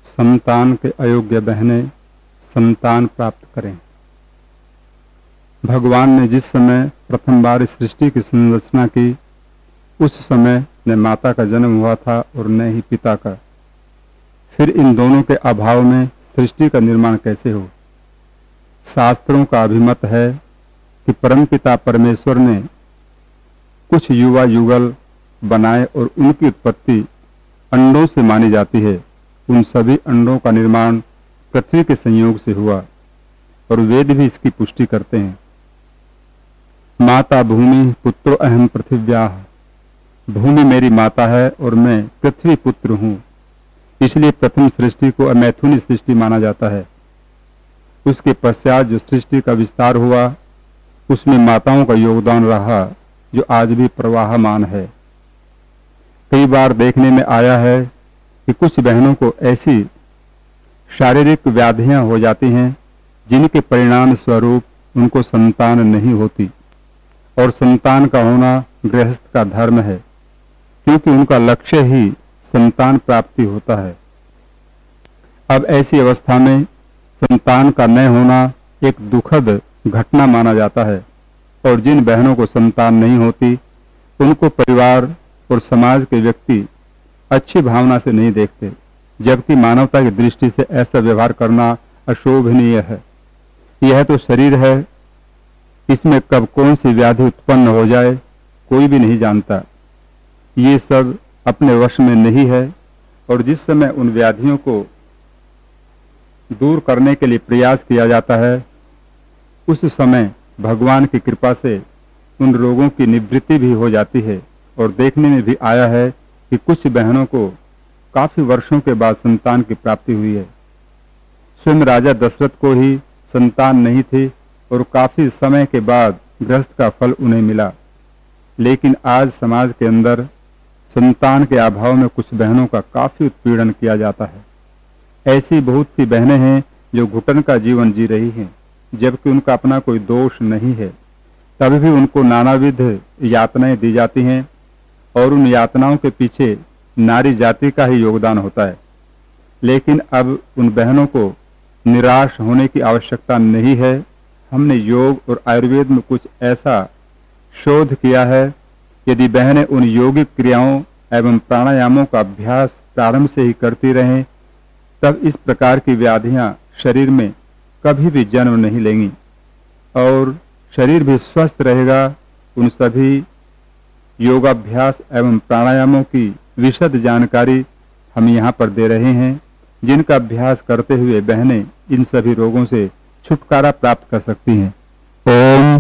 संतान के अयोग्य बहनें संतान प्राप्त करें। भगवान ने जिस समय प्रथम बार इस सृष्टि की संरचना की, उस समय न माता का जन्म हुआ था और न ही पिता का। फिर इन दोनों के अभाव में सृष्टि का निर्माण कैसे हो? शास्त्रों का अभिमत है कि परमपिता परमेश्वर ने कुछ युवा युगल बनाए और उनकी उत्पत्ति अंडों से मानी जाती है। उन सभी अंडों का निर्माण पृथ्वी के संयोग से हुआ और वेद भी इसकी पुष्टि करते हैं। माता भूमि पुत्रो अहम पृथिव्याः, भूमि मेरी माता है और मैं पृथ्वी पुत्र हूं। इसलिए प्रथम सृष्टि को अमैथुनी सृष्टि माना जाता है। उसके पश्चात जो सृष्टि का विस्तार हुआ, उसमें माताओं का योगदान रहा, जो आज भी प्रवाहमान है। कई बार देखने में आया है कि कुछ बहनों को ऐसी शारीरिक व्याधियां हो जाती हैं जिनके परिणाम स्वरूप उनको संतान नहीं होती, और संतान का होना गृहस्थ का धर्म है, क्योंकि उनका लक्ष्य ही संतान प्राप्ति होता है। अब ऐसी अवस्था में संतान का न होना एक दुखद घटना माना जाता है, और जिन बहनों को संतान नहीं होती उनको परिवार और समाज के व्यक्ति अच्छी भावना से नहीं देखते, जबकि मानवता की दृष्टि से ऐसा व्यवहार करना अशोभनीय है। यह तो शरीर है, इसमें कब कौन सी व्याधि उत्पन्न हो जाए कोई भी नहीं जानता। ये सब अपने वश में नहीं है, और जिस समय उन व्याधियों को दूर करने के लिए प्रयास किया जाता है, उस समय भगवान की कृपा से उन रोगों की निवृत्ति भी हो जाती है। और देखने में भी आया है कि कुछ बहनों को काफी वर्षों के बाद संतान की प्राप्ति हुई है। स्वयं राजा दशरथ को ही संतान नहीं थी और काफी समय के बाद गृहस्थ का फल उन्हें मिला। लेकिन आज समाज के अंदर संतान के अभाव में कुछ बहनों का काफी उत्पीड़न किया जाता है। ऐसी बहुत सी बहनें हैं जो घुटन का जीवन जी रही हैं, जबकि उनका अपना कोई दोष नहीं है, तभी भी उनको नानाविध यातनाएं दी जाती हैं, और उन यातनाओं के पीछे नारी जाति का ही योगदान होता है। लेकिन अब उन बहनों को निराश होने की आवश्यकता नहीं है। हमने योग और आयुर्वेद में कुछ ऐसा शोध किया है, यदि बहनें उन योगिक क्रियाओं एवं प्राणायामों का अभ्यास प्रारंभ से ही करती रहें, तब इस प्रकार की व्याधियां शरीर में कभी भी जन्म नहीं लेंगी और शरीर भी स्वस्थ रहेगा। उन सभी योगाभ्यास एवं प्राणायामों की विशद जानकारी हम यहाँ पर दे रहे हैं, जिनका अभ्यास करते हुए बहनें इन सभी रोगों से छुटकारा प्राप्त कर सकती हैं। ओम